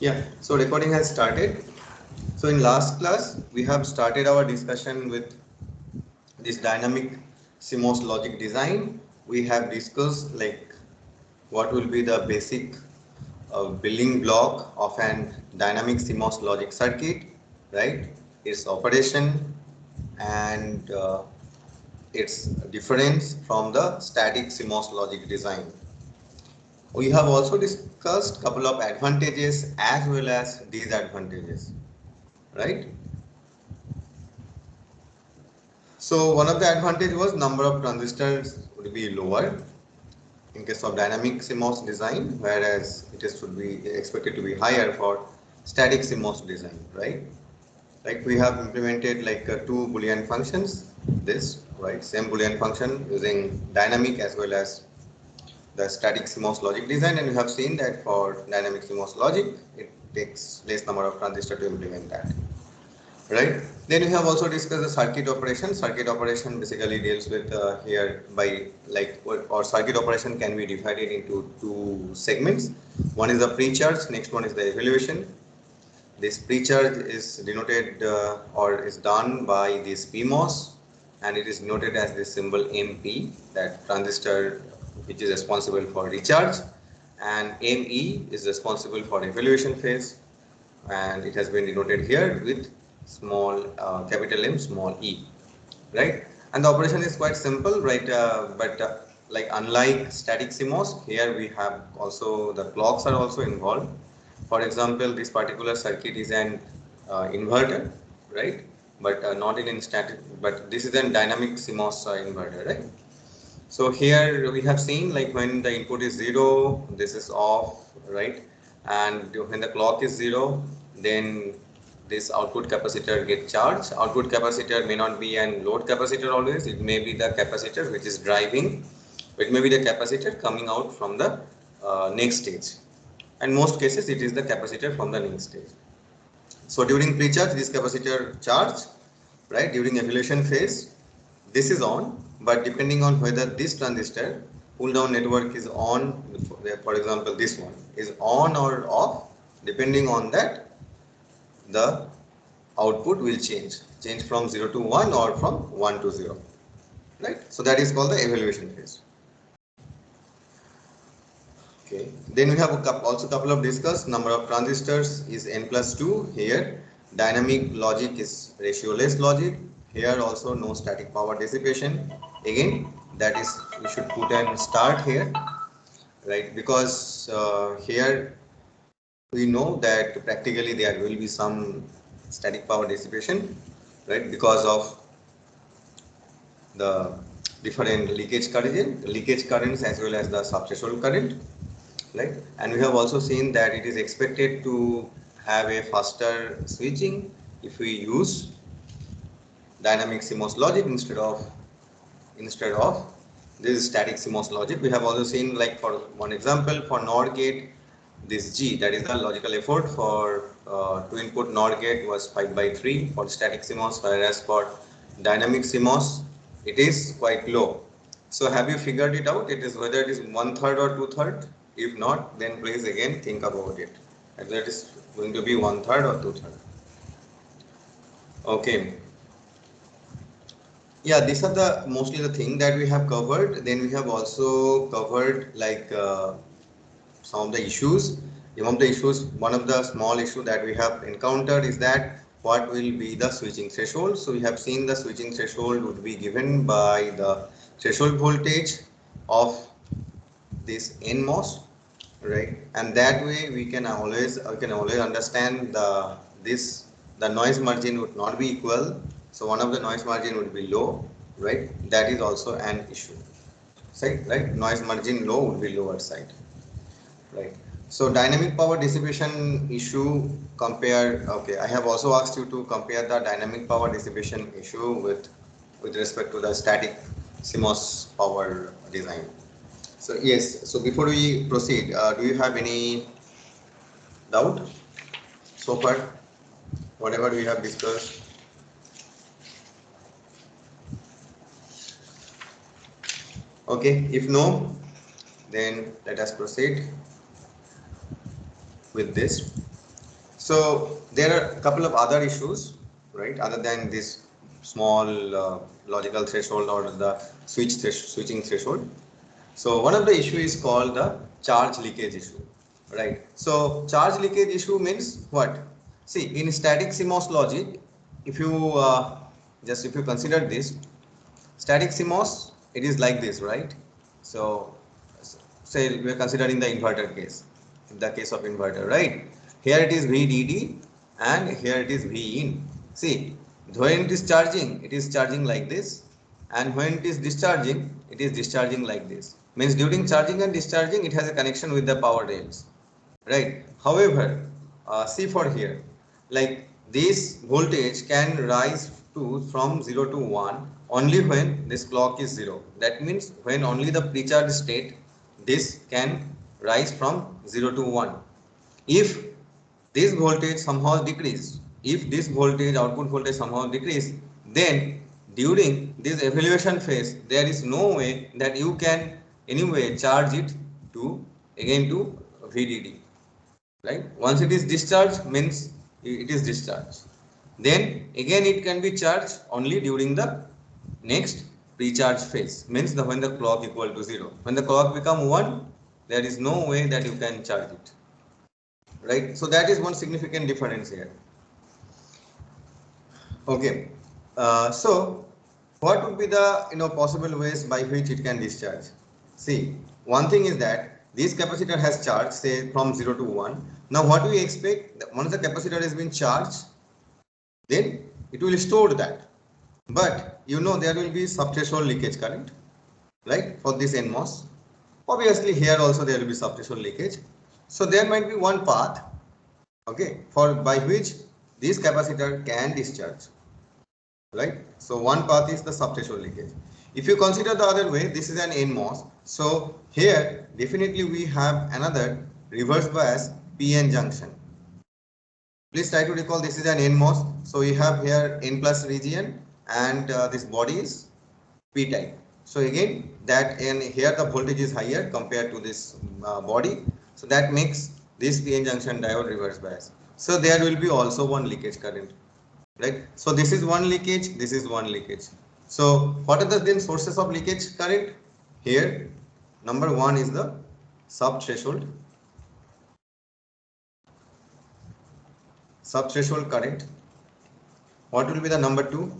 Yeah, so recording has started. So in last class, we have started our discussion with this dynamic CMOS logic design. We have discussed like what will be the basic building block of an dynamic CMOS logic circuit, right? Its operation and its difference from the static CMOS logic design. We have also discussed couple of advantages as well as disadvantages, right? So one of the advantage was number of transistors would be lower in case of dynamic CMOS design, whereas it is should be expected to be higher for static CMOS design, right? Like we have implemented like two Boolean functions, this, right? Same Boolean function using dynamic as well as the static CMOS logic design, and we have seen that for dynamic CMOS logic, it takes less number of transistors to implement that. Right. Then we have also discussed the circuit operation. Circuit operation basically deals with here by like or circuit operation can be divided into two segments. One is the pre-charge, next one is the evaluation. This pre-charge is denoted or is done by this PMOS, and it is noted as the symbol MP, that transistor which is responsible for recharge, and ME is responsible for evaluation phase, and it has been denoted here with small capital M, small e, right? And the operation is quite simple, right? But like unlike static CMOS, here we have also the clocks are also involved. For example, this particular circuit is an inverter, right? But not in static, but this is a dynamic CMOS inverter, right? So here we have seen like when the input is 0, this is off, right? And when the clock is 0, then this output capacitor gets charged. Output capacitor may not be an load capacitor always. It may be the capacitor which is driving. It may be the capacitor coming out from the next stage. And most cases it is the capacitor from the next stage. So during pre-charge, this capacitor charge, right? During evaluation phase, this is on, but depending on whether this transistor pull down network is on, for example, this one is on or off, depending on that, the output will change from 0 to 1 or from 1 to 0, right? So that is called the evaluation phase. Okay. Then we have also couple of discussed number of transistors is n plus 2 here. Dynamic logic is ratioless logic. Here also no static power dissipation. Again, that is we should put an start here, right? Because here we know that practically there will be some static power dissipation, right? Because of the different leakage currents as well as the subthreshold current, right? And we have also seen that it is expected to have a faster switching if we use dynamic CMOS logic instead of this static CMOS logic. We have also seen, like for one example, for NOR gate, this G, that is the logical effort for two input NOR gate was 5/3 for static CMOS, whereas for dynamic CMOS it is quite low. So have you figured it out? It is whether it is 1/3 or 2/3. If not, then please again think about it. Whether it is going to be 1/3 or 2/3. Okay. Yeah, these are the mostly the thing that we have covered. Then we have also covered like some of the issues. One of the small issue that we have encountered is that what will be the switching threshold. So we have seen the switching threshold would be given by the threshold voltage of this NMOS, right? And that way we can always understand the noise margin would not be equal. So one of the noise margin would be low, right? That is also an issue, right? Noise margin low would be lower side, right? So dynamic power dissipation issue compare. Okay, I have also asked you to compare the dynamic power dissipation issue with respect to the static CMOS power design. So yes, so before we proceed, do you have any doubt so far? Whatever we have discussed. Okay, if no, then let us proceed with this. So there are a couple of other issues, right, other than this small logical threshold or the switching threshold. So one of the issue is called the charge leakage issue, right? So charge leakage issue means what? See, in static CMOS logic, if you if you consider this static CMOS, it is like this, right? So say we are considering the inverter case, in the case of inverter, right? Here it is VDD and here it is V in. See, when it is charging like this, and when it is discharging, it is discharging like this. Means during charging and discharging, it has a connection with the power rails, right? However, see for here, like this voltage can rise to from 0 to 1 only when this clock is 0. That means when only the pre-charge state, this can rise from 0 to 1. If this voltage somehow decrease, if this voltage output voltage somehow decrease, then during this evaluation phase, there is no way that you can anyway charge it to again to VDD, right? Once it is discharged, means it is discharged. Then again it can be charged only during the next recharge phase, means when the clock equal to 0. When the clock become 1, there is no way that you can charge it, right? So that is one significant difference here. Okay, so what would be the possible ways by which it can discharge? See, one thing is that this capacitor has charged, say from 0 to 1. Now what we expect, once the capacitor has been charged, then it will store that. But there will be subthreshold leakage current, right, for this NMOS. Obviously here also there will be subthreshold leakage. So there might be one path, okay, for by which this capacitor can discharge, right? So one path is the subthreshold leakage. If you consider the other way, this is an NMOS. So here definitely we have another reverse bias PN junction. Please try to recall, this is an NMOS. So we have here N plus region and this body is P type. So again that here the voltage is higher compared to this body. So that makes this PN junction diode reverse bias. So there will be also one leakage current, right? So this is one leakage, this is one leakage. So what are the then sources of leakage current? Here number one is the subthreshold current. What will be the number two?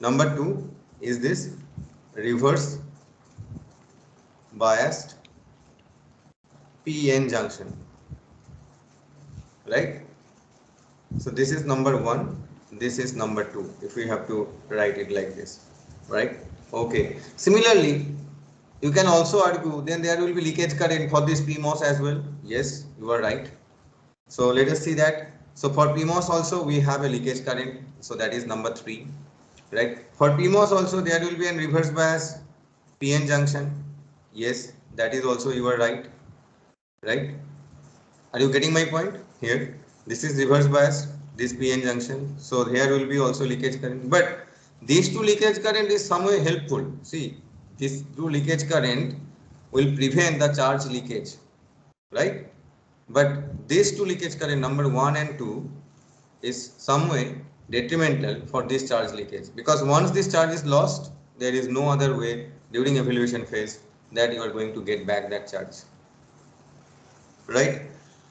Number two is this reverse biased PN junction, right? So this is number one, this is number two, if we have to write it like this, right? Okay. Similarly, you can also argue then there will be leakage current for this PMOS as well. Yes, you are right. So let us see that. So for PMOS also we have a leakage current. So that is number 3, right? For PMOS also there will be a reverse bias PN junction. Yes, that is also you are right. Right? Are you getting my point here? This is reverse bias, this PN junction. So here will be also leakage current. But these two leakage current is somewhere helpful. See, this two leakage current will prevent the charge leakage, right? But these two leakage current, number 1 and 2, is some way detrimental for this charge leakage, because once this charge is lost, there is no other way during evaluation phase that you are going to get back that charge, right?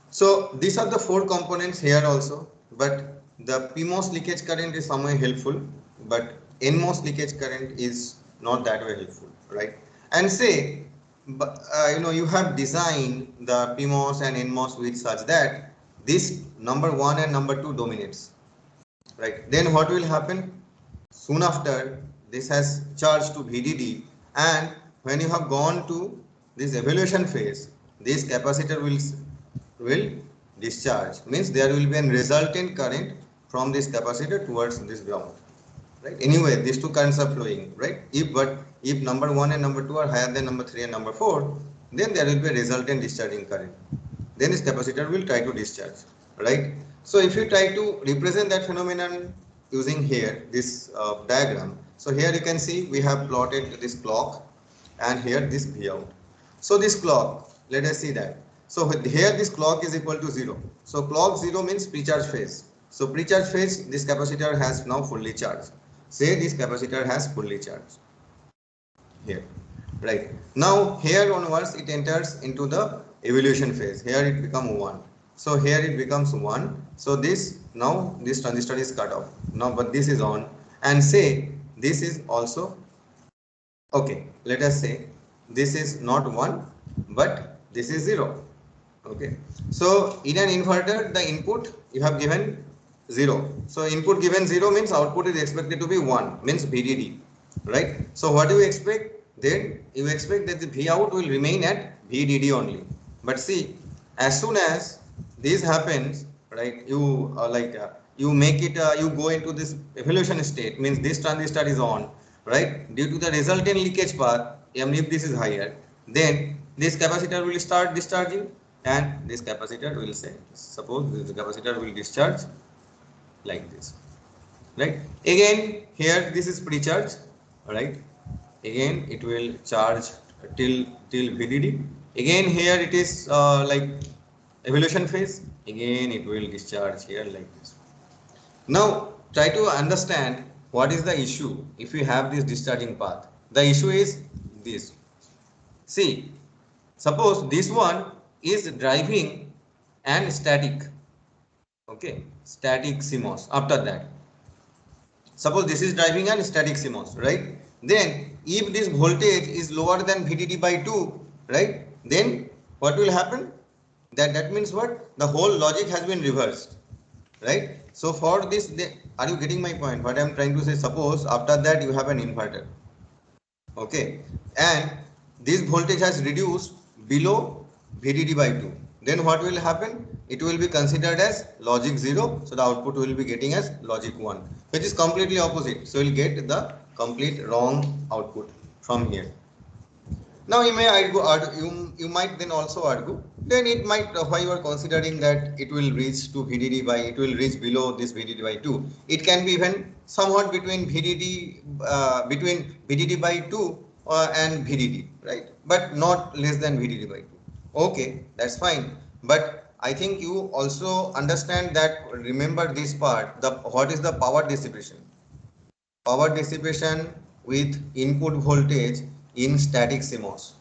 So these are the 4 components here also, but the PMOS leakage current is somewhere helpful, but NMOS leakage current is not that way helpful, right? And say, you have designed the PMOS and NMOS with such that this number 1 and number 2 dominates, right? Then what will happen? Soon after, this has charged to VDD, and when you have gone to this evaluation phase, this capacitor will discharge, means there will be a resultant current from this capacitor towards this ground, right? Anyway, these two currents are flowing, right? If number 1 and number 2 are higher than number 3 and number 4, then there will be a resultant discharging current. Then this capacitor will try to discharge, right? So if you try to represent that phenomenon using here this diagram, so here you can see we have plotted this clock and here this V out. So this clock, let us see that. So here this clock is equal to 0. So clock 0 means pre-charge phase. So pre-charge phase, this capacitor has now fully charged. Say this capacitor has fully charged. Here, right. Now here onwards it enters into the evolution phase. Here it becomes 1. So here it becomes 1. So this, now this transistor is cut off. Now but this is on, and say this is also okay. Let us say this is not 1 but this is 0. Okay, so in an inverter the input you have given 0. So input given 0 means output is expected to be 1, means VDD, right? So what do you expect? Then you expect that the V out will remain at VDD only. But see, as soon as this happens, right, you you make it, you go into this evolution state, means this transistor is on, right? Due to the resultant leakage path, even if this is higher, then this capacitor will start discharging, and this capacitor will say, suppose this capacitor will discharge like this, right? Again here this is pre-charge, right? Again it will charge till VDD. Again here it is like evolution phase. Again it will discharge here like this. Now try to understand what is the issue if you have this discharging path. The issue is this. See, suppose this one is driving and static. Okay, static CMOS. After that, suppose this is driving and static CMOS, right? Then if this voltage is lower than VDD by 2, right? Then what will happen? That means what? The whole logic has been reversed, right? So for this, are you getting my point? What I am trying to say, suppose after that you have an inverter, okay, and this voltage has reduced below VDD by 2. Then what will happen? It will be considered as logic 0. So the output will be getting as logic 1, which is completely opposite. So you'll get the complete wrong output from here. Now you may argue, you might then also argue, then it might, why you are considering that it will reach to VDD by, it will reach below this VDD by 2. It can be even somewhat between VDD by 2 and VDD, right? But not less than VDD by 2. Okay, that's fine. But I think you also understand that, remember this part, what is the power dissipation? Power dissipation with input voltage in static CMOS.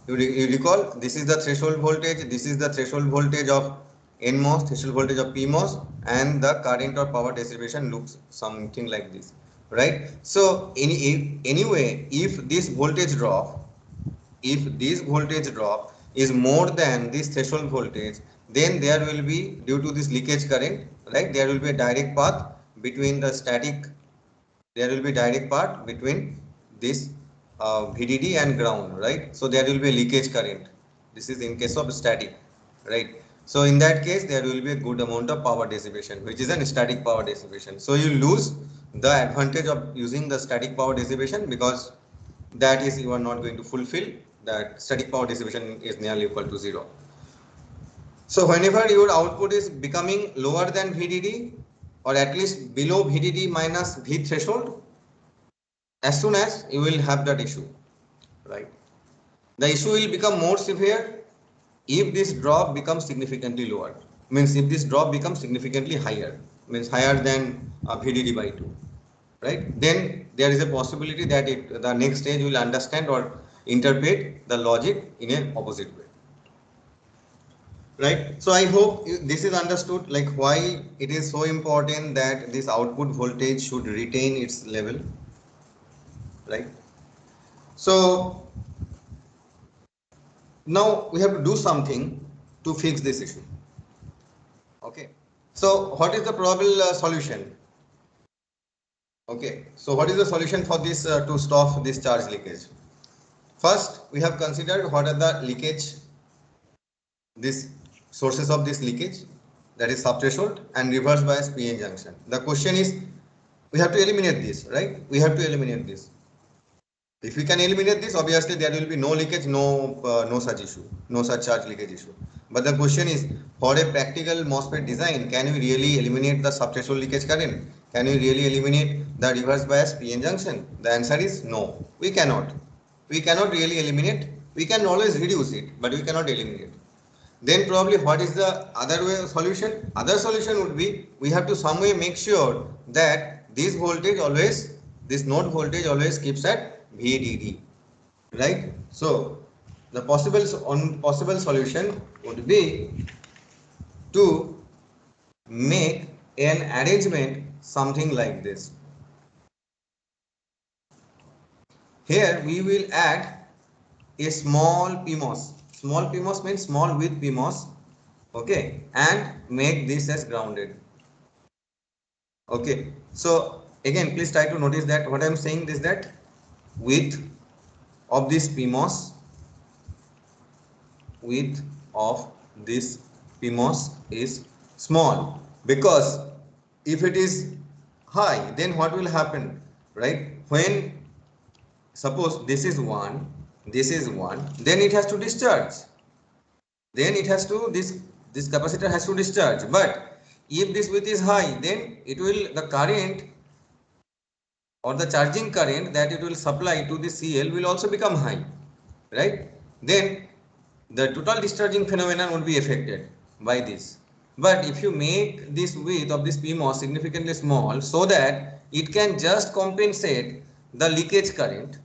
You recall, this is the threshold voltage, this is the threshold voltage of NMOS, threshold voltage of PMOS, and the current or power dissipation looks something like this, right? So anyway, if this voltage drop, is more than this threshold voltage, then there will be, due to this leakage current, right, there will be a direct path between the static, there will be direct path between this VDD and ground, right? So there will be a leakage current. This is in case of static, right? So in that case, there will be a good amount of power dissipation, which is a static power dissipation. So you lose the advantage of using the static power dissipation, because that is, you are not going to fulfill that. Static power dissipation is nearly equal to 0. So whenever your output is becoming lower than VDD, or at least below VDD minus V threshold, as soon as you will have that issue, right? The issue will become more severe if this drop becomes significantly lower. Means if this drop becomes significantly higher, means higher than VDD by 2, right? Then there is a possibility that the next stage will understand or interpret the logic in an opposite way. Right. So I hope this is understood, like why it is so important that this output voltage should retain its level, right? So now we have to do something to fix this issue. Okay. So what is the probable solution? Okay. So what is the solution for this to stop this charge leakage? First, we have considered what are the leakage, this sources of this leakage, that is subthreshold and reverse bias PN junction. The question is, we have to eliminate this, right? We have to eliminate this. If we can eliminate this, obviously there will be no leakage, no such issue, no such charge leakage issue. But the question is, for a practical MOSFET design, can we really eliminate the subthreshold leakage current? Can we really eliminate the reverse bias PN junction? The answer is no, we cannot. We cannot really eliminate. We can always reduce it, but we cannot eliminate. then probably what is the other way solution? Other solution would be we have to some way make sure that this voltage always, this node voltage always keeps at VDD, right? So the possible solution would be to make an arrangement something like this. Here we will add a small PMOS. Small PMOS means small with PMOS, okay, and make this as grounded. Okay, so again, please try to notice that what I am saying is that width of this PMOS, width of this PMOS is small, because if it is high, then what will happen, right? When suppose this is 1, this is 1, then it has to discharge. Then it has to, this capacitor has to discharge. But if this width is high, then it will, the current or the charging current that it will supply to the CL will also become high, right? Then the total discharging phenomenon will be affected by this. But if you make this width of this PMOS significantly small so that it can just compensate the leakage current,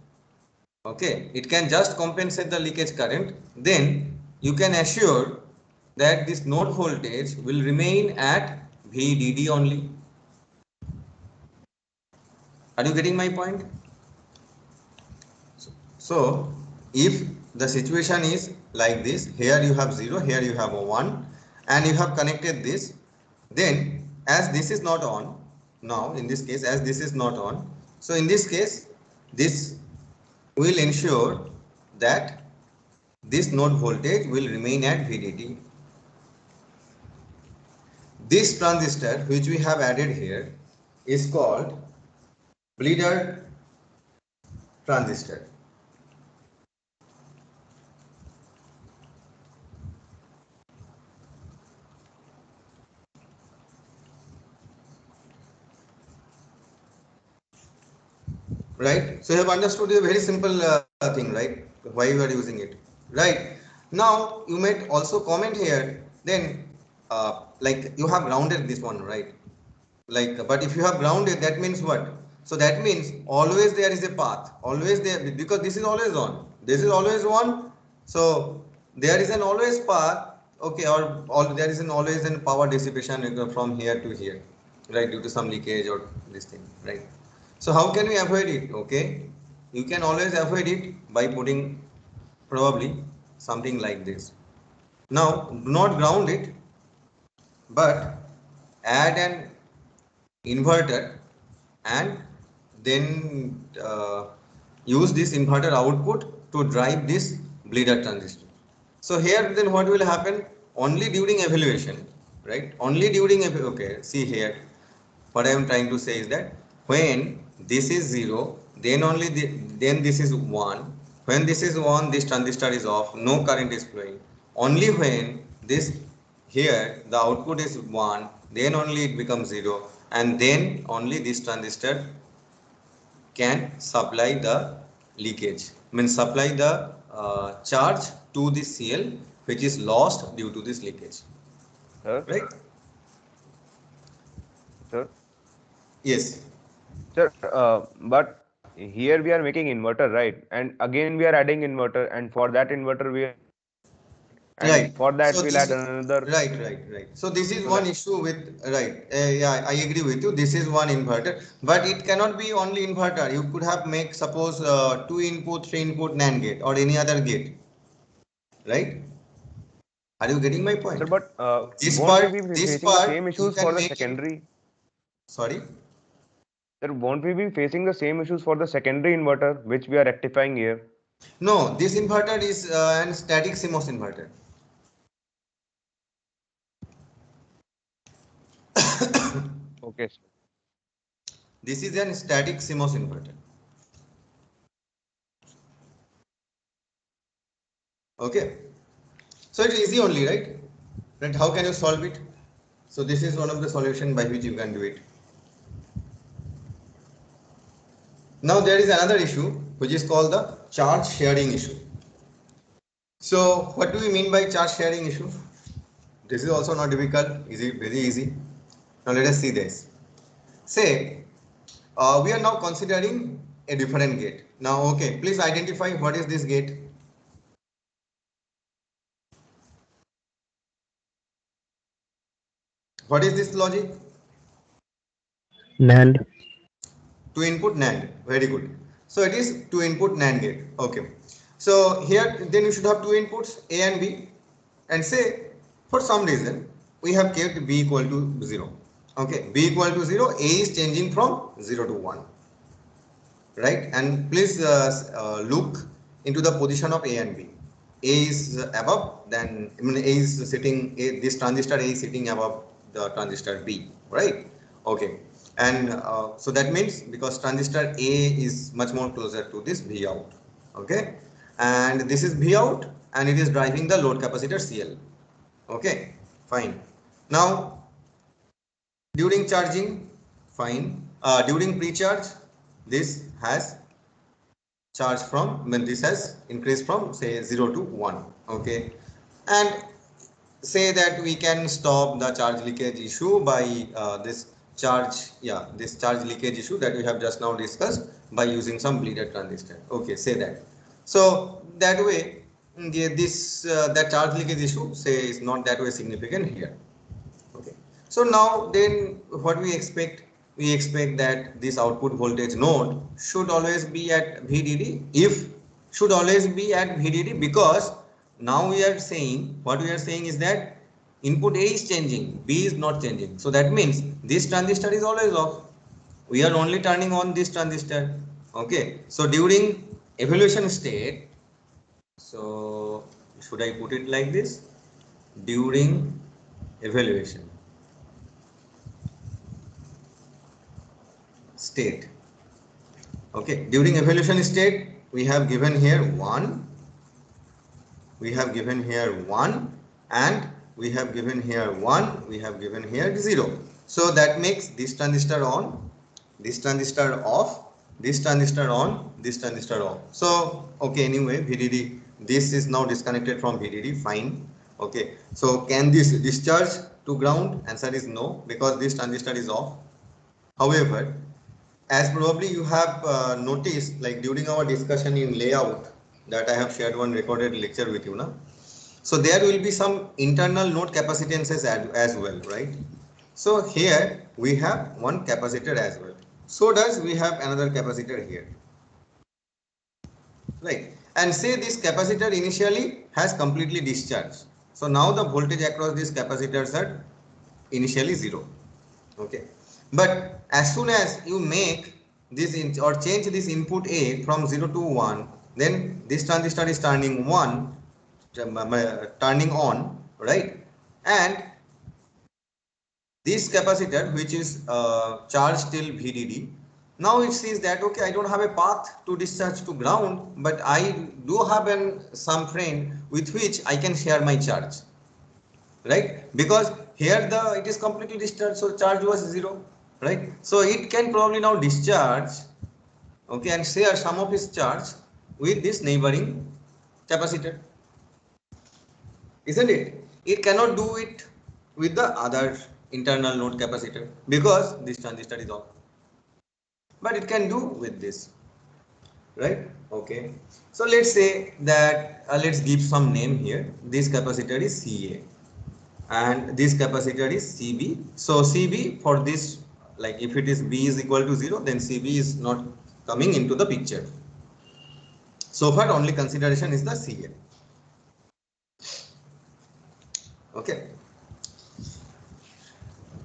okay, it can just compensate the leakage current, then you can assure that this node voltage will remain at VDD only. Are you getting my point? So if the situation is like this, here you have 0, here you have a 1, and you have connected this, then as this is not on, now in this case as this is not on, so in this case this will ensure that this node voltage will remain at VDD. This transistor which we have added here is called bleeder transistor. Right, so you have understood a very simple thing, right? Why you are using it, right? Now you might also comment here, then like you have grounded this one, right? Like, but if you have grounded, that means what? So that means always there is a path, always there, because this is always on, this is always on, so there is an always path, okay, or there is an always an power dissipation from here to here, right, due to some leakage or this thing, right? So how can we avoid it? Okay, you can always avoid it by putting probably something like this. Now do not ground it, but add an inverter and then use this inverter output to drive this bleeder transistor. So here then what will happen? Only during evaluation, right? Only during, okay, see here, what I am trying to say is that when this is 0, then only then this is 1. When this is 1, this transistor is off, no current is flowing. Only when this here the output is 1, then only it becomes 0, and then only this transistor can supply the leakage, means supply the charge to the CL which is lost due to this leakage. Sir? Right? Sir? Yes. Sir, but here we are making inverter, right? And again we are adding inverter, and for that inverter we add light, and Right. for that So we'll this add is another. right. So this is So one like, issue with, right. Yeah, I agree with you. This is one inverter, but it cannot be only inverter. You could have make suppose 2 input, 3 input NAND gate or any other gate, right? Are you getting my sir, point? but This won't we part, be this facing the part same you issues for can the make it. secondary? Sorry. Sir, won't we be facing the same issues for the secondary inverter, which we are rectifying here? No, this inverter is an static CMOS inverter. Okay, sir. This is an static CMOS inverter. Okay. So it's easy only, right? Right? How can you solve it? So this is one of the solution by which you can do it. Now there is another issue which is called the charge sharing issue. So what do we mean by charge sharing issue? This is also not difficult, easy, very easy. Now let us see this. Say, we are now considering a different gate. Now, okay, please identify what is this gate. What is this logic? NAND. Two input NAND. Very good. So it is two input NAND gate. Okay. So here then you should have two inputs A and B, and say for some reason we have kept B equal to 0. Okay, B equal to 0, A is changing from 0 to 1. Right, and please look into the position of A and B. A is above, then I mean A is sitting, this transistor A is sitting above the transistor B, right? Okay, and so that means because transistor A is much more closer to this V out, okay, and this is V out and it is driving the load capacitor CL. Okay, fine. Now during charging, fine. During pre-charge, this has charge from, when this has increased from say 0 to 1. Okay, and say that we can stop the charge leakage issue by this charge leakage issue that we have just now discussed by using some bleeded transistor. Okay, say that. So that way, this that charge leakage issue say is not that way significant here. Okay. So now then what we expect? We expect that this output voltage node should always be at VDD. If should always be at VDD, because now we are saying, what we are saying is that input A is changing, B is not changing. So that means this transistor is always off. We are only turning on this transistor. Okay. So during evaluation state, so should I put it like this? During evaluation state. Okay, during evaluation state, we have given here 1, we have given here 1, and we have given here 1, we have given here 0. So that makes this transistor on, this transistor off, this transistor on, this transistor off. So, okay, anyway, VDD, this is now disconnected from VDD, fine. Okay, so can this discharge to ground? Answer is no, because this transistor is off. However, as probably you have noticed, like during our discussion in layout that I have shared one recorded lecture with you now. So there will be some internal node capacitances as well, right? So here we have one capacitor as well. So does we have another capacitor here, right? And say this capacitor initially has completely discharged. So now the voltage across these capacitors are initially 0. Okay, but as soon as you make this or change this input A from 0 to 1, then this transistor is turning turning on, right? And this capacitor, which is charged till VDD, now it sees that okay, I don't have a path to discharge to ground, but I do have some friend with which I can share my charge, right? Because here it is completely discharged, so charge was 0, right? So it can probably now discharge, okay, and share some of its charge with this neighboring capacitor, isn't it? It cannot do it with the other internal node capacitor because this transistor is off, but it can do with this, right? Okay, so let's say that let's give some name here. This capacitor is CA and this capacitor is CB. So CB for this, like if it is B is equal to 0, then CB is not coming into the picture. So far only consideration is the CA. Okay.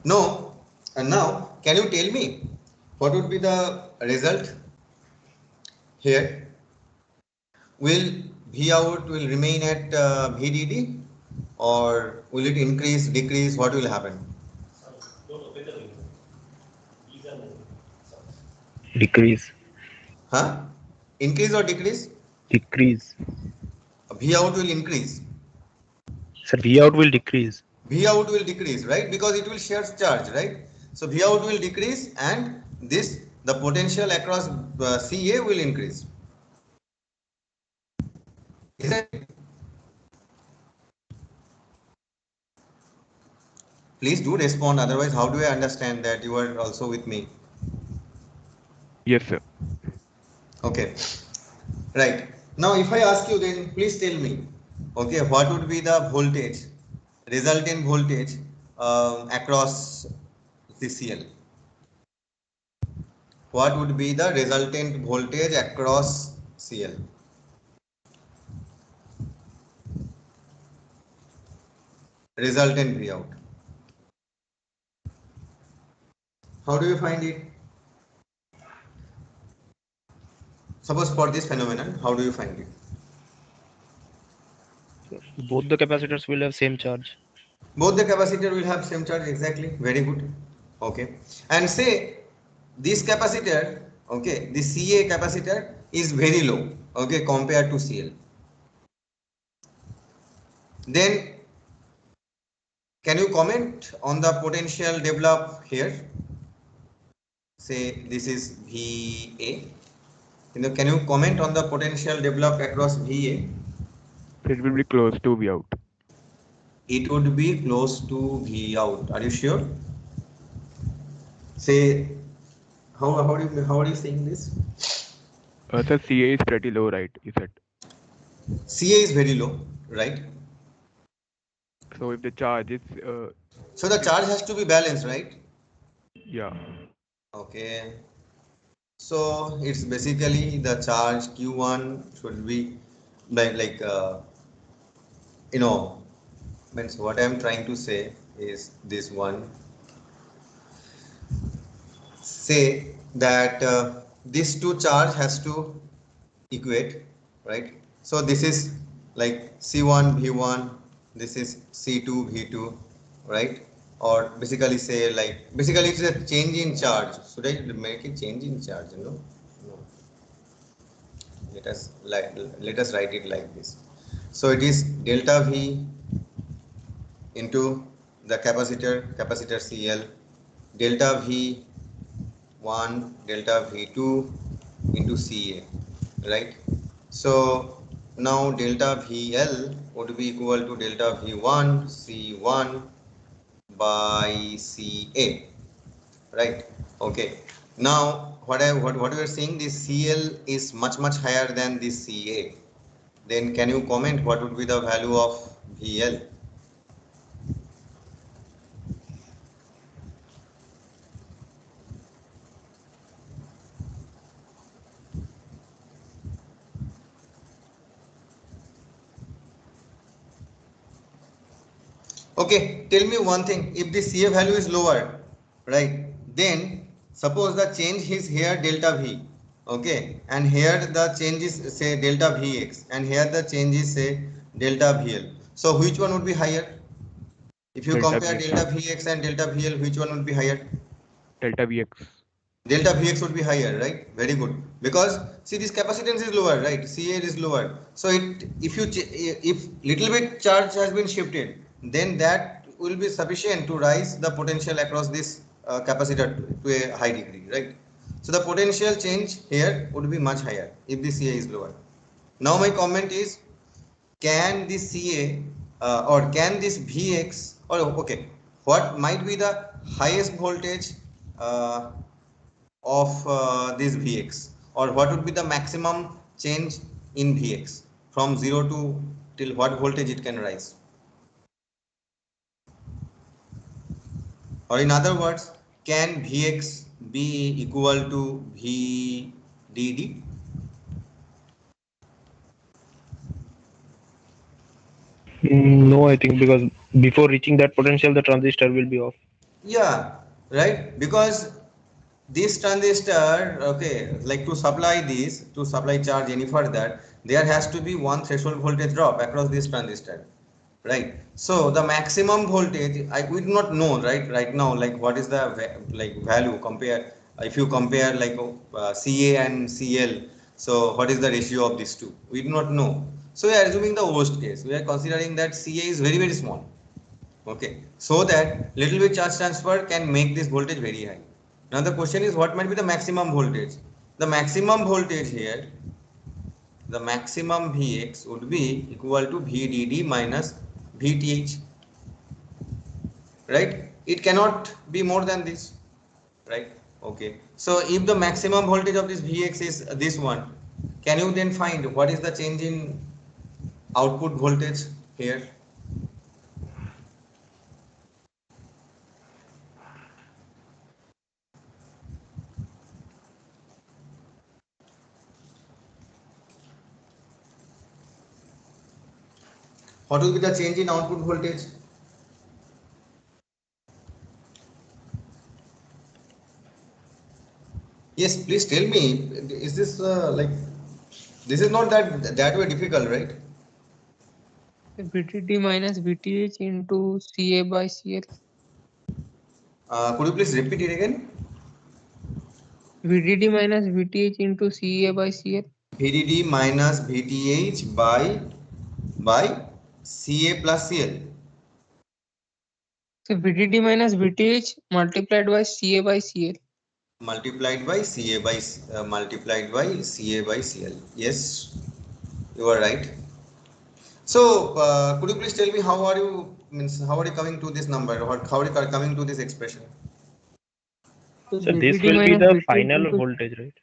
No, and now can you tell me what would be the result here? Will V out will remain at VDD, or will it increase, decrease? What will happen? Decrease. Huh? Increase or decrease? Decrease. V out will increase. Sir, V out will decrease. V out will decrease, right? Because it will share charge, right? So V out will decrease, and this, the potential across CA will increase. Isn't it? Please do respond, otherwise how do I understand that you are also with me? Yes, sir. Okay, right. Now if I ask you, then please tell me, okay, what would be the voltage, resultant voltage across the CL? What would be the resultant voltage across CL? Resultant V out. How do you find it? Suppose for this phenomenon, how do you find it? Both the capacitors will have same charge. Both the capacitor will have same charge, exactly. Very good. Okay. And say this capacitor, okay, the CA capacitor is very low, okay, compared to CL. Then can you comment on the potential developed here? Say this is VA. Can you comment on the potential developed across VA? It will be close to V out. It would be close to V out. Are you sure? Say how are you saying this? Sir, CA is pretty low, right? You said. CA is very low, right? So if the charge is, So the charge has to be balanced, right? yeah. Okay. So it's basically the charge Q1 should be like means what I'm trying to say is this one. Say that these two charge has to equate, right? So this is like C1 V1, this is C2 V2, right? Or basically say like basically it's a change in charge. Should I make it change in charge? No. Let us write it like this. So it is delta V into the capacitor CL, delta V1 delta V2 into CA, right? So now delta VL would be equal to delta V1 C1 by CA, right? Okay. Now what we are saying, this CL is much higher than this CA. Then can you comment what would be the value of VL? Okay, tell me one thing, if the CA value is lower, right, then suppose the change is here delta V, okay, and here the change is say delta Vx, and here the change is say delta VL. So which one would be higher? If you Delta compare VX. delta Vx and delta VL, which one would be higher? Delta VX. Delta Vx would be higher, right? Very good. Because see, this capacitance is lower, right? Ca is lower. So if little bit charge has been shifted, then that will be sufficient to rise the potential across this capacitor to a high degree, right? So the potential change here would be much higher if the Ca is lower. Now my comment is, can this Ca or can this Vx, or okay, what might be the highest voltage of this Vx, or what would be the maximum change in Vx from 0 to till what voltage it can rise? Or in other words, can Vx be equal to VDD? No, I think because before reaching that potential, the transistor will be off. Yeah, right, because this transistor, okay, like to supply charge any further, there has to be one threshold voltage drop across this transistor, right? So the maximum voltage, we do not know, right now, like what is the value compare, if you compare like Ca and Cl, so what is the ratio of these two? We do not know. So we are assuming the worst case. We are considering that Ca is very small, okay, so that little bit charge transfer can make this voltage very high. Now the question is, what might be the maximum voltage? The maximum voltage here, the maximum Vx would be equal to VDD minus VTH, right? It cannot be more than this, right? Okay. So if the maximum voltage of this Vx is this one, can you then find what is the change in output voltage here? What will be the change in output voltage? Yes, please tell me. Is this like, this is not that way difficult, right? VDD minus VTH into CA by CL. Could you please repeat it again? VDD minus VTH into CA by CL. VDD minus VTH by CA plus CL. So VDD minus VTH multiplied by CA by CL. Multiplied by CA by multiplied by CA by CL. Yes, you are right. So could you please tell me how are you, means how are you coming to this number, or how are you coming to this expression? So So this VDD will be minus the VTH final into voltage, right?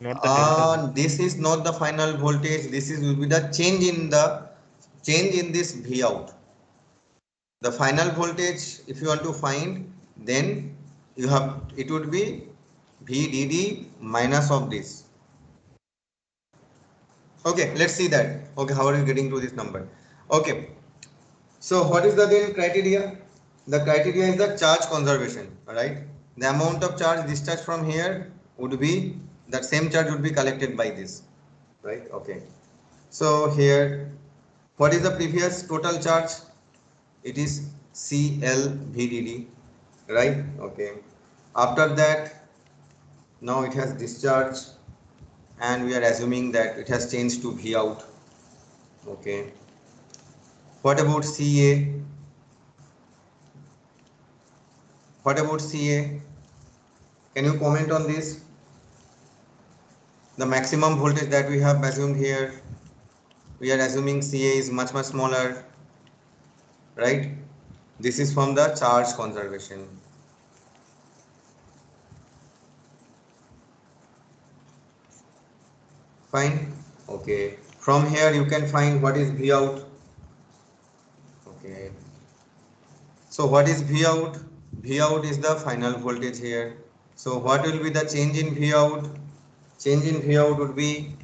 Not the delta. This is not the final voltage. This is will be the change in this V out. The final voltage, if you want to find, then you have, it would be VDD minus of this. Okay, let's see that. Okay, how are you getting to this number? Okay, so what is the then criteria? The criteria is the charge conservation, right? The amount of charge discharged from here would be, that same charge would be collected by this, right? Okay. So here, what is the previous total charge? It is CLVDD, right? Okay. After that, now it has discharged, and we are assuming that it has changed to V out. Okay. What about CA? What about CA? Can you comment on this? The maximum voltage that we have assumed here, we are assuming CA is much smaller, right? This is from the charge conservation. Fine. Okay. From here you can find what is V out. Okay. So what is V out? V out is the final voltage here. So what will be the change in V out? Change in V out would be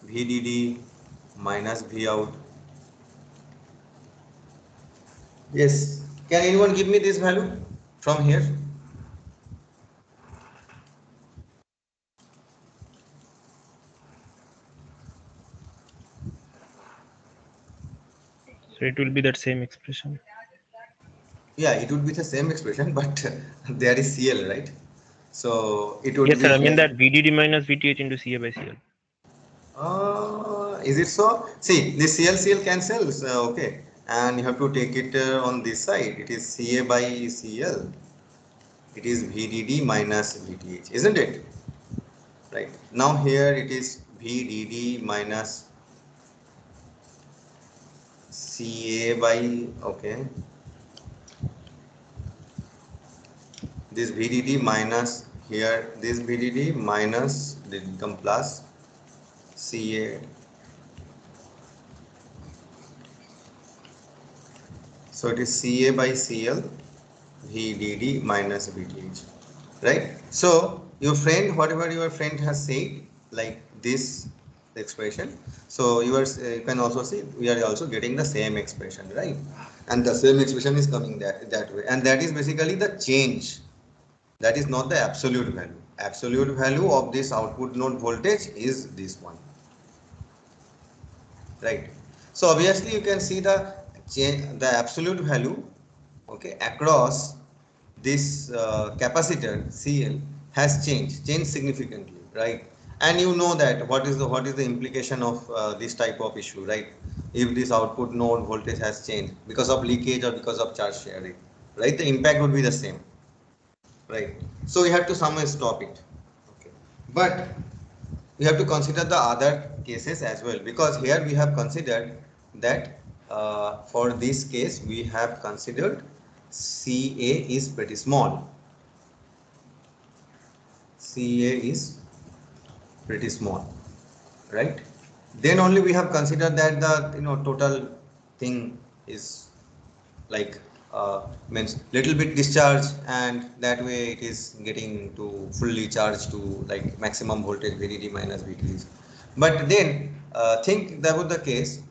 VDD minus V out. Yes. Can anyone give me this value from here? So it will be that same expression. Yeah, it would be the same expression, but there is CL, right? So it would Yes, be sir. I mean here. that VDD minus VTH into CA by CL. Is it so? See, the CL cancels, okay, and you have to take it on this side. It is CA by CL. It is VDD minus VTH, isn't it? Right. Now here it is VDD minus CA by, okay, this VDD minus here, this VDD minus, this become plus CA. So it is CA by CL, VDD minus VTH, right? So your friend, whatever your friend has said, like this expression, so you can also see we are also getting the same expression, right? And the same expression is coming that way, and that is basically the change. That is not the absolute value. Absolute value of this output node voltage is this one, right? So obviously you can see the absolute value, okay, across this capacitor CL has changed significantly, right? And you know that what is the implication of this type of issue, right? If this output node voltage has changed because of leakage or because of charge sharing, right, the impact would be the same, right? So we have to somewhere stop it, okay, but we have to consider the other cases as well, because here we have considered that for this case we have considered CA is pretty small. CA is pretty small, right? Then only we have considered that the total thing is like means little bit discharge, and that way it is getting to fully charged to like maximum voltage VDD minus VT. But then think about the case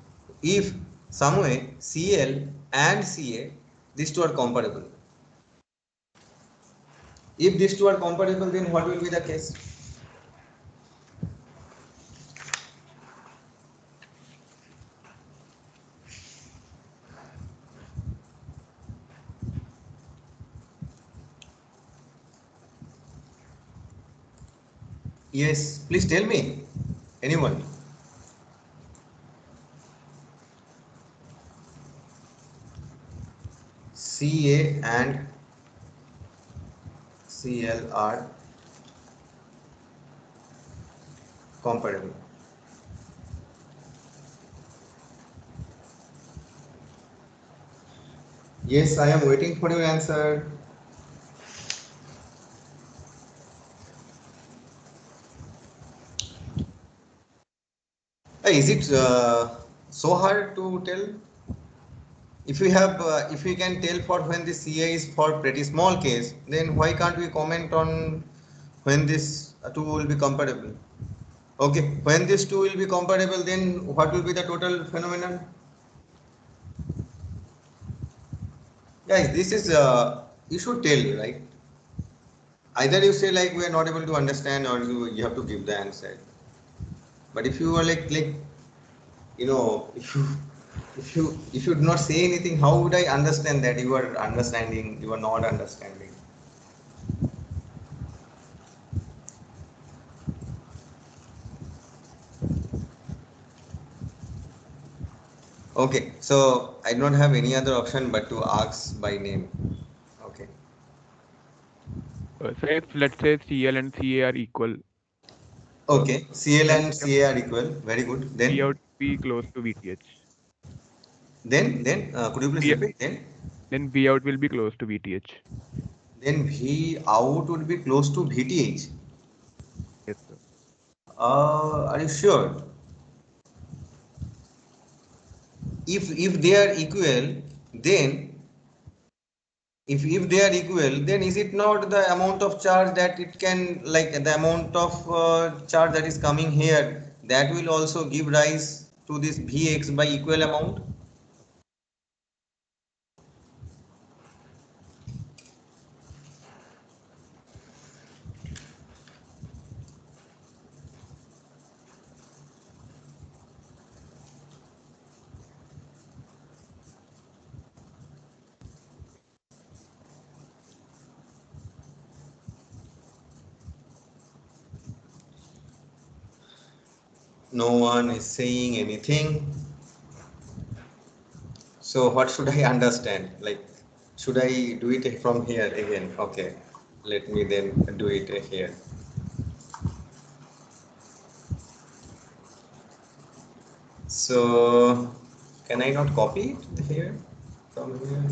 if some way CL and CA, these two are comparable. If these two are comparable, then what will be the case? Yes, please tell me. Anyone? CA and CL are comparable. Yes, I am waiting for your answer. Is it so hard to tell? If we can tell for when the CA is for pretty small case, then why can't we comment on when this two will be comparable? Okay, when these two will be comparable, then what will be the total phenomenon? Guys, this is you should tell, right? Either you say like we are not able to understand, or you have to give the answer. But if you are like if you do not say anything, how would I understand that you are understanding, you are not understanding? Okay, so I don't have any other option but to ask by name. Okay. So if let's say CL and CA are equal, Okay, CL then and CA are equal. Very good. V Then out be close to VTH. could you please V, repeat? then V out will be close to VTH. Then V out would be close to VTH. Yes, sir. Are you sure? If they are equal, then if they are equal, then is it not the amount of charge that it can, like the amount of charge that is coming here, that will also give rise to this Vx by equal amount? No one is saying anything. So what should I understand? Like, should I do it from here again? Okay, let me then do it here. So can I not copy it here from here?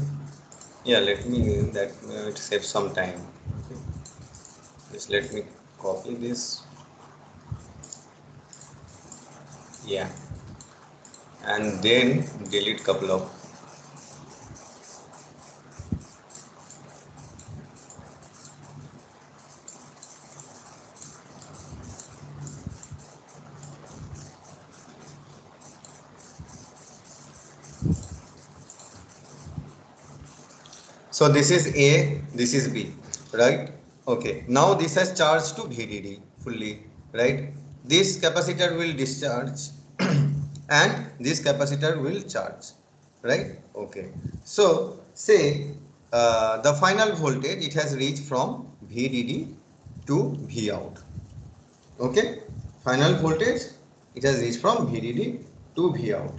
Yeah, let me, that it saves some time. Okay. Just let me copy this. Yeah, and then delete couple of. So this is A, this is B, right? Okay, now this has charged to VDD fully, right? This capacitor will discharge and this capacitor will charge, right? Okay, so say the final voltage it has reached from VDD to V out. Okay, final voltage it has reached from VDD to V out.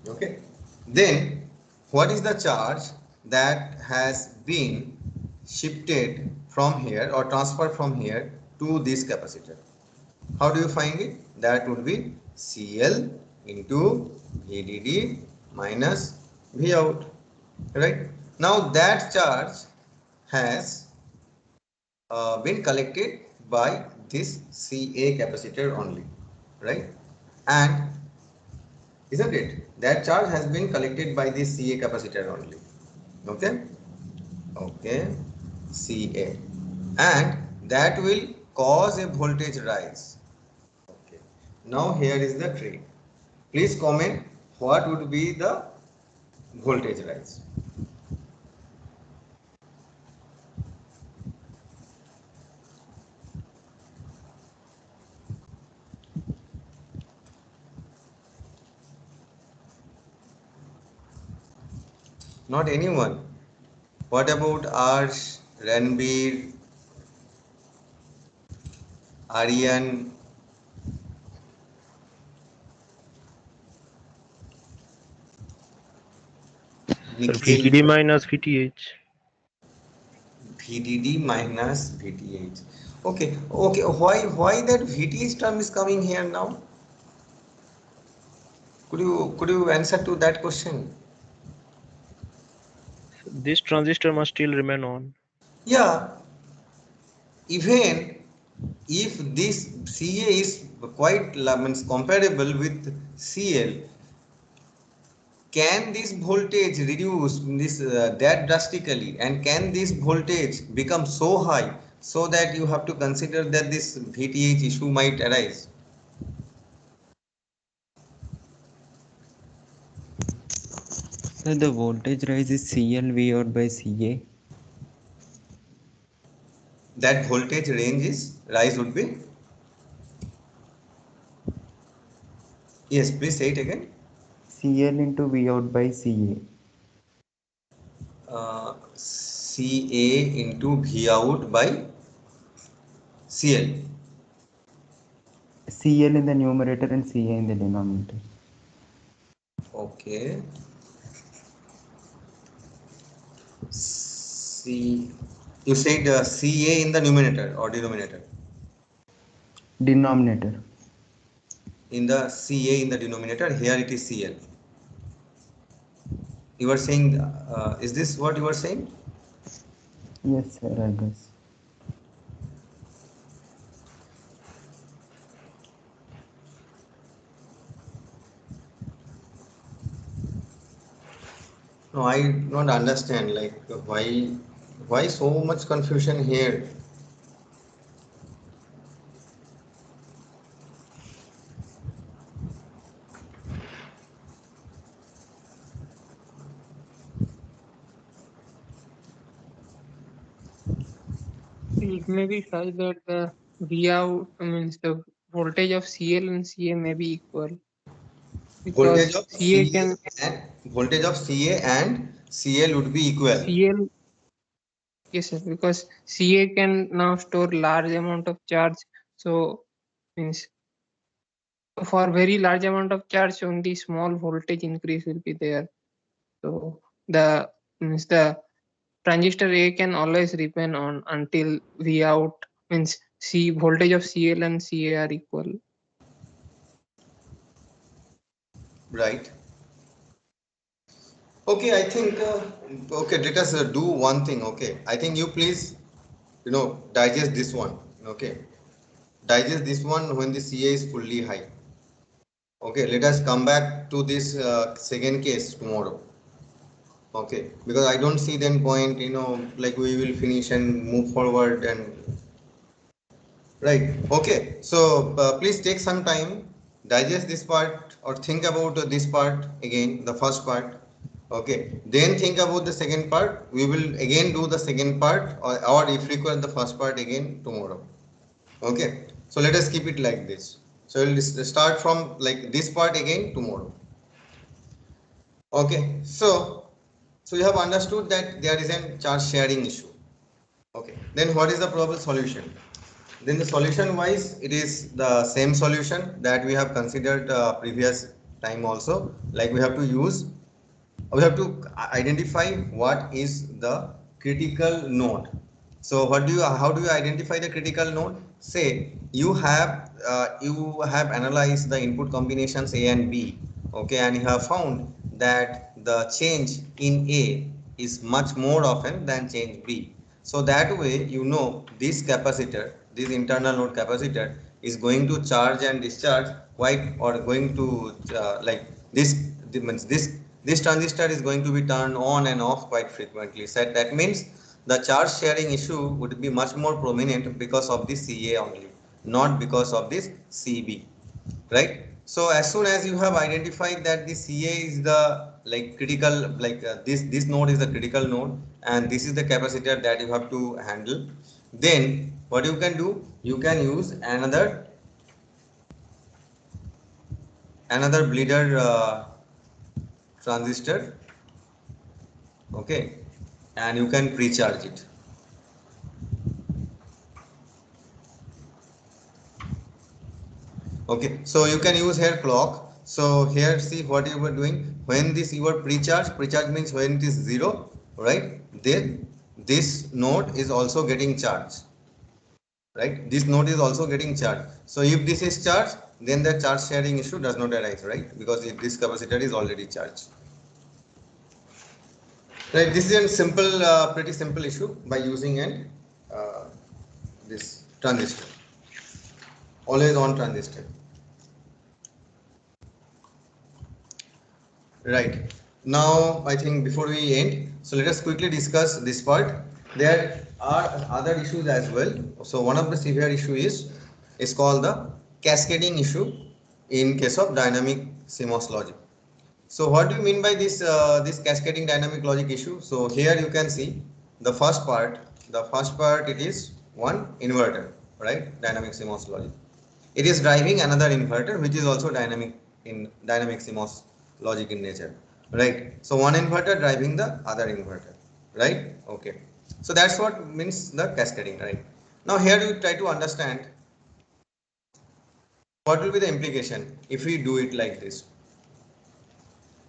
Okay, then what is the charge that has been shifted from here or transferred from here to this capacitor? How do you find it? That would be CL into VDD minus V out, right? Now that charge has been collected by this Ca capacitor only, right? And isn't it? That charge has been collected by this Ca capacitor only. Okay? Okay, Ca. And that will cause a voltage rise. Okay. Now here is the trick. Please comment what would be the voltage rise. Not anyone. What about Arsh, Ranbir, Aryan? Sir, Nikhil? VDD minus VTH. VDD minus VTH. Okay, okay. Why that VTH term is coming here now? Could you answer to that question? This transistor must still remain on. Yeah, even if this Ca is quite means comparable with Cl, can this voltage reduce this that drastically, and can this voltage become so high so that you have to consider that this VTH issue might arise? So the voltage rise is CL V out by CA. That voltage range is rise would be, yes, please say it again. CL into V out by CA. Ca into V out by Cl. CL in the numerator and CA in the denominator. Okay. C, you said Ca in the numerator or denominator? Denominator. In the Ca in the denominator, here it is Cl. You are saying, is this what you are saying? Yes, sir, I guess. No, I don't understand. Like, why so much confusion here? It may be such that the V out means the voltage of CL and CA may be equal Voltage because of CA Ca can and voltage of Ca and Cl would be equal. CL, yes sir, because CA can now store large amount of charge. So means for very large amount of charge only small voltage increase will be there. So the means the transistor A can always remain on until V out means C voltage of CL and CA are equal. Right. Okay, I think, okay, let us do one thing. Okay, I think you please, digest this one. Okay, digest this one when the Ca is fully high. Okay, let us come back to this second case tomorrow. Okay, because I don't see then point, like we will finish and move forward and right. Okay, so please take some time, digest this part or think about this part again, the first part. Okay, then think about the second part. We will again do the second part, or if required, the first part again tomorrow. Okay, so let us keep it like this. So we'll start from like this part again tomorrow. Okay, so you have understood that there is a charge sharing issue. Okay, then what is the probable solution? Then the solution wise, it is the same solution that we have considered previous time also. Like we have to identify what is the critical node. So how do you identify the critical node? Say you have analyzed the input combinations A and B, okay, and you have found that the change in A is much more often than change B. So that way, you know, this capacitor, this internal node capacitor is going to charge and discharge quite, or going to like means this transistor is going to be turned on and off quite frequently. So that means the charge sharing issue would be much more prominent because of the CA only, not because of this CB, right? So as soon as you have identified that the CA is the like critical, like this node is the critical node and this is the capacitor that you have to handle, then what you can do, you can use another bleeder transistor, okay, and you can pre-charge it. Okay, so you can use here clock. So here see what you were doing when this you were pre-charge means when it is 0, right? Then this node is also getting charged, right? This node is also getting charged. So if this is charged, then the charge sharing issue does not arise, right? Because if this capacitor is already charged. Right, this is a simple, pretty simple issue by using an this transistor, always on transistor. Right. Now, I think before we end, so let us quickly discuss this part. There are other issues as well. So one of the severe issue is called the cascading issue in case of dynamic CMOS logic. So what do you mean by this this cascading dynamic logic issue? So here you can see the first part. The first part, it is one inverter, right? Dynamic CMOS logic. It is driving another inverter which is also dynamic in dynamic CMOS logic in nature, right? So one inverter driving the other inverter, right? Okay. So that's what means the cascading, right? Now here you try to understand what will be the implication if we do it like this.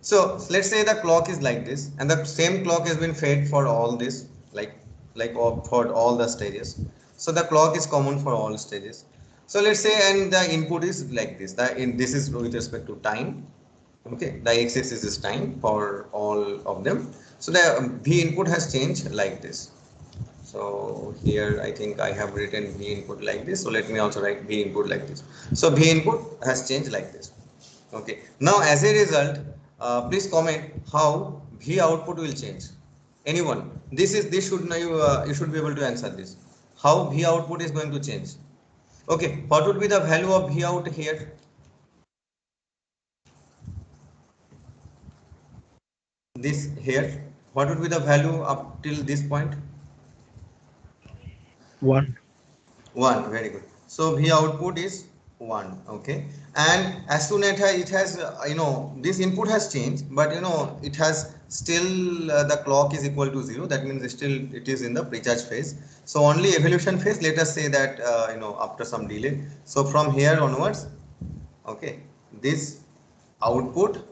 So let's say the clock is like this and the same clock has been fed for all this, like for all the stages. So the clock is common for all stages. So let's say, and the input is like this, this is with respect to time. Okay, the x-axis is time for all of them. So the V input has changed like this. So here I think I have written V input like this. So let me also write V input like this. So V input has changed like this. Okay. Now as a result, please comment how V output will change. Anyone? This should now you should be able to answer this. How V output is going to change? Okay. What would be the value of V out here? This here, what would be the value up till this point? 1. 1. Very good. So V output is 1. Okay, and as soon as it has you know, this input has changed, but you know, it has still the clock is equal to 0. That means still it is in the pre-charge phase. So only evolution phase, let us say that you know, after some delay. So from here onwards, okay, this output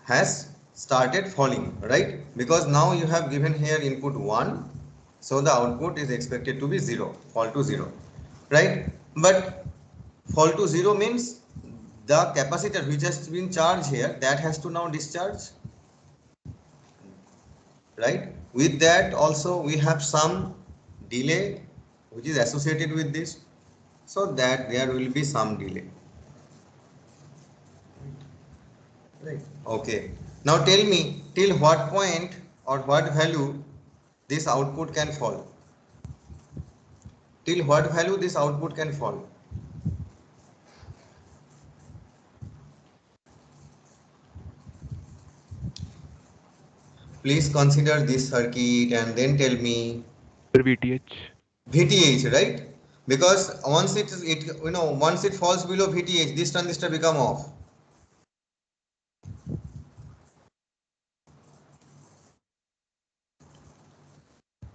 has started falling, right? Because now you have given here input 1, so the output is expected to be 0, fall to 0, right? But fall to 0 means the capacitor which has been charged here, that has to now discharge, right? With that also we have some delay which is associated with this, so that there will be some delay, right? Okay, now tell me till what point or what value this output can fall. Till what value this output can fall? Please consider this circuit and then tell me. VTH. VTH, right? Because once it you know, once it falls below VTH, this transistor become off.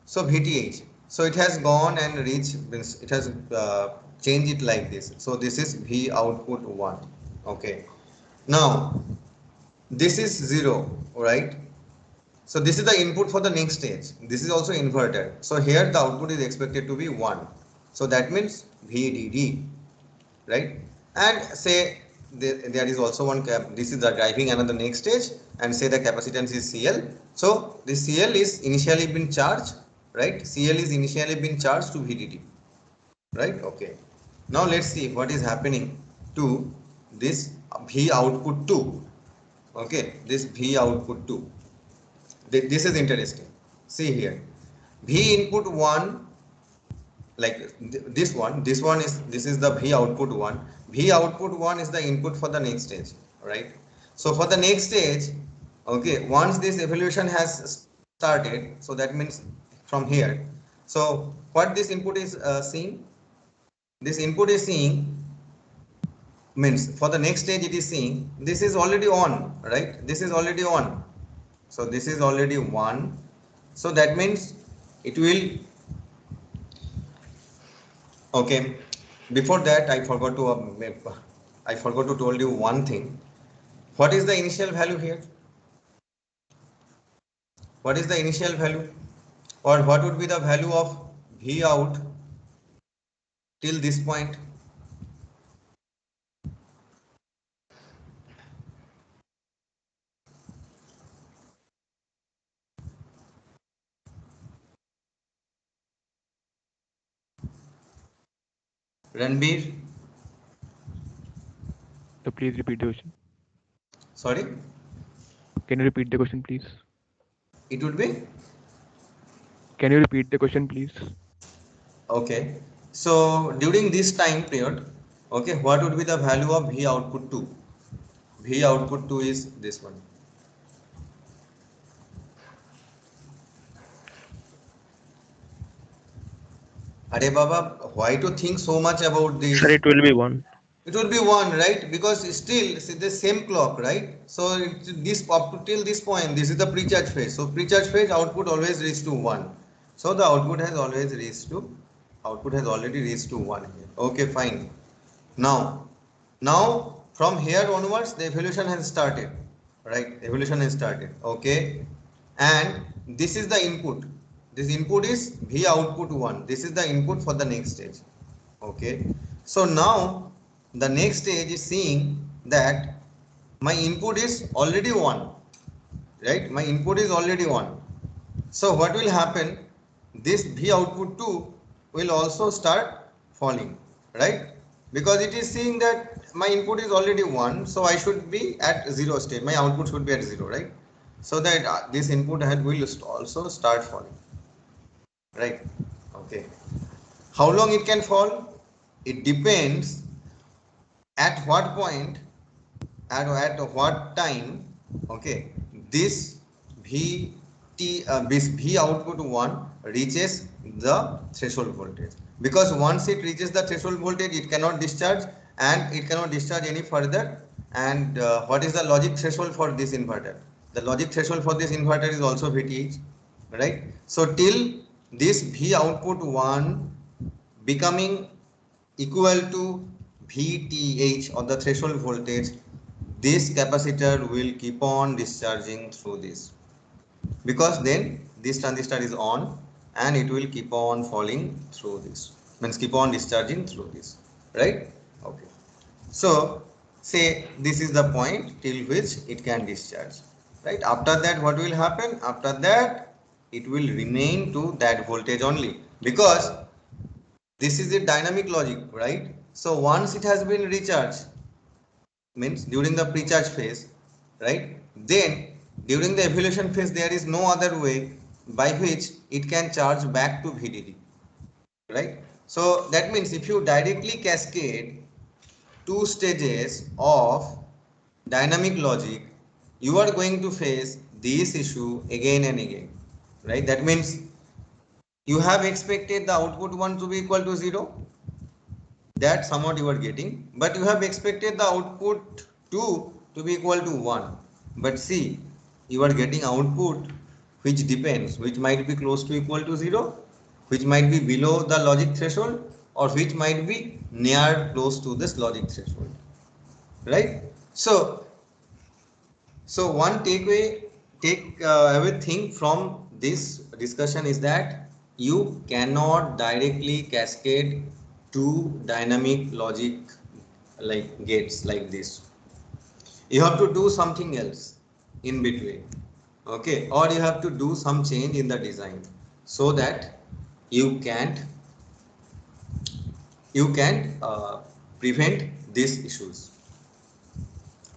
So VTH, so it has gone and reached, it has changed it like this. So this is V output 1. Okay, now this is 0, right? So this is the input for the next stage. This is also inverted. So here the output is expected to be 1. So that means VDD, right? And say there is also one this is the driving another next stage, and say the capacitance is CL. So this CL is initially been charged, right? CL is initially been charged to VDD, right? Okay. Now let's see what is happening to this V output 2. Okay, this V output 2. This is interesting. See here, V input 1, like this one this is the V output 1. V output 1 is the input for the next stage, right? So for the next stage, okay, once this evolution has started, so that means from here, so what this input is seeing, this input is seeing, means for the next stage it is seeing this is already on, right? This is already on, so this is already 1, so that means it will, okay. Before that, I forgot to told you one thing. What is the initial value here? What is the initial value, or what would be the value of V out till this point? Ranbir, So please repeat the question. sorry, Can you repeat the question, please? it would be, Can you repeat the question, please? okay. So during this time period, okay, what would be the value of V output 2? V output 2 is this one. Are Baba, why to think so much about this? Sir, it will be 1. It will be 1, right? Because still see the same clock, right? So this up to till this point, this is the pre-charge phase. So pre-charge phase output always reaches to 1. So the output has always reached to, output has already reached to 1 here. Okay, fine. Now from here onwards the evolution has started, right? Evolution has started. Okay, and this is the input. This input is V output 1. This is the input for the next stage. Okay, so now the next stage is seeing that my input is already 1, right? My input is already 1. So what will happen? This V output 2 will also start falling, right? Because it is seeing that my input is already 1, so I should be at 0 state. My output should be at 0, right? So that this input head will also start falling, right? Okay. How long it can fall? It depends at what point, at what time, okay, this this V output 1 reaches the threshold voltage. Because once it reaches the threshold voltage, it cannot discharge, and it cannot discharge any further. And what is the logic threshold for this inverter? The logic threshold for this inverter is also VTH, right? So till this V output 1 becoming equal to VTH, or the threshold voltage, this capacitor will keep on discharging through this, because then this transistor is on and it will keep on falling through this, means keep on discharging through this, right? Okay, so say this is the point till which it can discharge, right? After that what will happen? After that it will remain to that voltage only, because this is a dynamic logic, right? So once it has been recharged, means during the pre-charge phase, right? Then during the evolution phase there is no other way by which it can charge back to VDD, right? So that means if you directly cascade 2 stages of dynamic logic, you are going to face this issue again and again, right? That means you have expected the output 1 to be equal to 0, that somewhat you are getting, but you have expected the output 2 to be equal to 1, but see, you are getting output which depends, which might be close to equal to 0, which might be below the logic threshold, or which might be near close to this logic threshold, right? So one take away thing from this discussion is that you cannot directly cascade two dynamic logic like gates like this. You have to do something else in between, okay, or you have to do some change in the design so that you can't prevent these issues.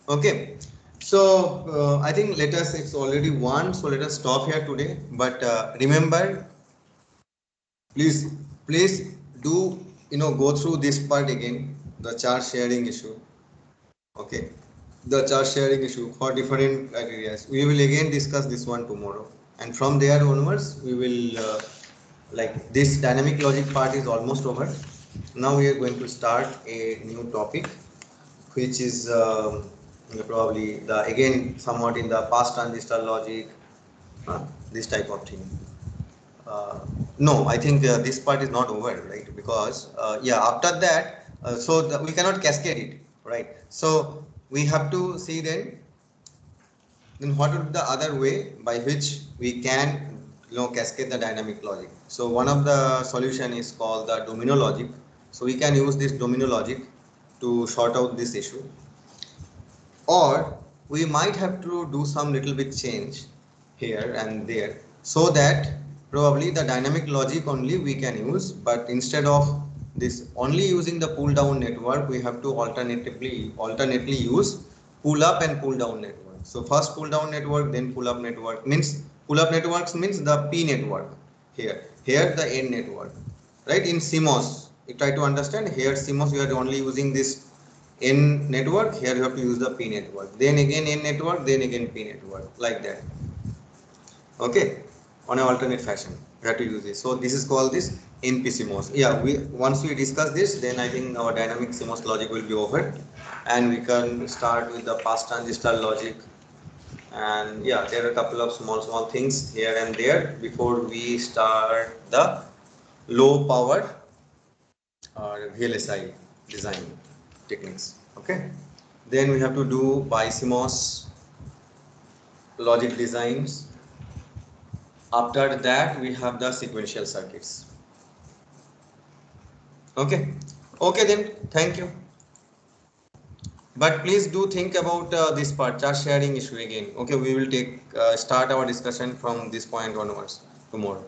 Okay, so I think let us, it's already 1, so let us stop here today. But remember, please do go through this part again, the chart sharing issue. Okay, the chart sharing issue for different criteria. We will again discuss this one tomorrow, and from there onwards we will like this dynamic logic part is almost over. Now we are going to start a new topic, which is probably the again somewhat in the past transistor logic, this type of thing. No, I think this part is not over, right? Because yeah, after that, we cannot cascade it, right? So we have to see then what would be the other way by which we can cascade the dynamic logic. So one of the solution is called the domino logic. So we can use this domino logic to sort out this issue, or we might have to do some little bit change here and there, so that probably the dynamic logic only we can use, but instead of this only using the pull down network, we have to alternately use pull up and pull down network. So first pull down network, then pull up network. Means pull up networks means the P network, here the N network, right? In CMOS, you try to understand, here CMOS you are only using this N network, here you have to use the P network, then again N network, then again P network, like that. Okay, on an alternate fashion you have to use this. So this is called this NP CMOS. Yeah, once we discuss this, then I think our dynamic CMOS logic will be over, and we can start with the past transistor logic. And yeah, there are a couple of small things here and there before we start the low power or VLSI design techniques. Okay, then we have to do BiCMOS logic designs. After that we have the sequential circuits. Okay then, thank you. But please do think about this part, chart sharing issue again. Okay, we will start our discussion from this point onwards tomorrow.